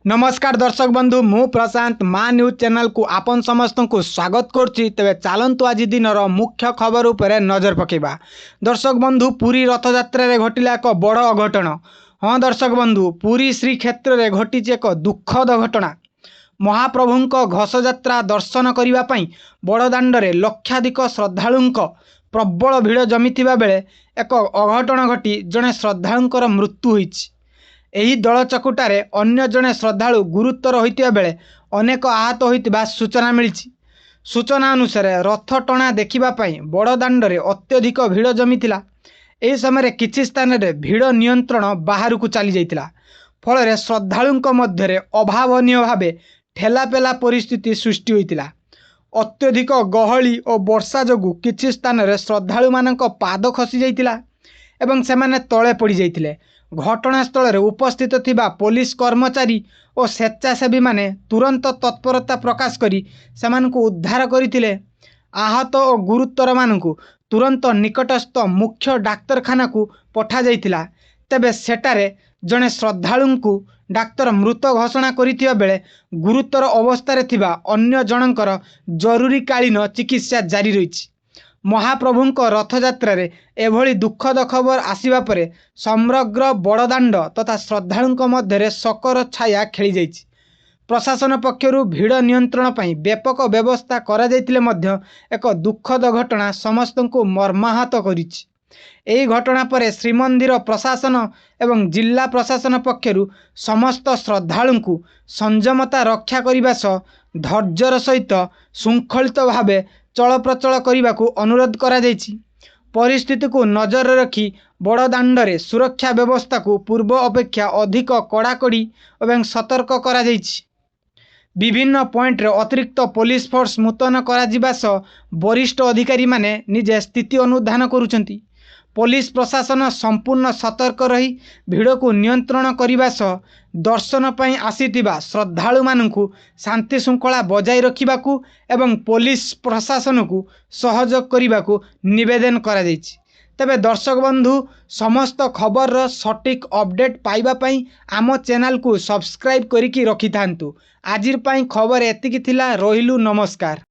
नमस्कार दर्शक बंधु मु प्रशांत मां न्यूज चैनल को आपन समस्त को स्वागत करुच्ची। तेरे चलतु आज दिन मुख्य खबर उपर नजर पकेबा। दर्शक बंधु पुरी रथयात्रा रे घटिला एक बड़ अघटन। हाँ दर्शक बंधु पुरी श्री क्षेत्र में घटी एक दुखद घटना। महाप्रभुंक घोषयात्रा दर्शन करने बड़दाण्डे लक्षाधिक श्रद्धालुंक प्रबल भिड़ जमीथिबा बेले एक अघटन घटी जड़े श्रद्धालुंकर मृत्यु होईछि। ଏହି ଦଳ ଚକୁଟାରେ ଅନ୍ୟ ଜଣେ ଶ୍ରଦ୍ଧାଳୁ ଗୁରୁତର ହୋଇଥିବା ବେଳେ ଅନେକ ଆହତ ହୋଇଥିବା ସୂଚନା ମିଳିଛି। ସୂଚନା ଅନୁସାରେ ରଥ ଟଣା ଦେଖିବା ପାଇଁ ବଡ଼ଦାଣ୍ଡରେ ଅତ୍ୟଧିକ ଭିଡ଼ ଜମିଥିଲା। ଏହି ସମୟରେ କିଛି ସ୍ଥାନରେ ଭିଡ଼ ନିୟନ୍ତ୍ରଣ ବାହାରକୁ ଚାଲି ଯାଇଥିଲା, ଫଳରେ ଶ୍ରଦ୍ଧାଳୁଙ୍କ ମଧ୍ୟରେ ଅଭାବନୀୟ ଭାବେ ଠେଲାପେଲା ପରିସ୍ଥିତି ସୃଷ୍ଟି ହୋଇଥିଲା। ଅତ୍ୟଧିକ ଗହଳି ଓ ବର୍ଷା ଯୋଗୁଁ କିଛି ସ୍ଥାନରେ ଶ୍ରଦ୍ଧାଳୁମାନଙ୍କ ପାଦ ଖସି ଯାଇଥିଲା ଏବଂ ସେମାନେ ତଳେ ପଡ଼ି ଯାଇଥିଲେ। घटनास्थल उपस्थित थिबा पुलिस कर्मचारी और स्वेच्छासेवी माने तुरंत तत्परता प्रकाश करी सेमानकु उद्धार करथिले। आहत और गुरुतर मानकु तुरंत निकटस्थ मुख्य डाक्तरखाना को पठा जाइतिला। तेबे सेटारे जड़े श्रद्धालुंकु डाक्तर मृत घोषणा करिथिबा बेले गुरुतर अवस्था थिबा अन्य जनकर जरूरीकालीन चिकित्सा जारी रहिछि। महाप्रभुंक रथयात्रा रे एभली दुखद खबर आसिबा परे समग्र बड़दाण्ड तथा श्रद्धालुंक मध्य शोकर छाया खेली जाइछि। प्रशासन पक्षरु भिड़ नियंत्रण पई व्यापक व्यवस्था करा जाइतिले मध्य एक दुखद घटना समस्तंकु मर्माहत करिछि। एही घटना परे श्रीमंदिर प्रशासन एवं जिला प्रशासन पक्षरु समस्त श्रद्धालुंकु संयमता रक्षा करिबा सह धैर्यर सहित शृंखलित भावे चलप्रचल करने को अनुरोध करा जाइछि। परिस्थिति को नजर रखी बड़दाण्डे सुरक्षा व्यवस्था को पूर्व अपेक्षा अधिक कड़ाकड़ी और सतर्क करा जाइछि। विभिन्न पॉइंट रे अतिरिक्त पुलिस फोर्स मुतयन करा जिबा सह वरिष्ठ अधिकारी माने निजे स्थिति अनुधान करुछंती। पुलिस प्रशासन संपूर्ण सतर्क रही भिड़ को नियंत्रण करने सह दर्शन पई आसीथिबा श्रद्धालु मानकु शांति श्रृंखला बजाय रखिबाकू एवं पुलिस प्रशासन को सहयोग करने निवेदन करा जाइछि। तेबे दर्शक बंधु समस्त खबर सटीक अपडेट पाइबा पई आम चैनल को सब्सक्राइब करिकी रखि थांतु। आजिर पई खबर एतिकी थिला। रहिलु नमस्कार।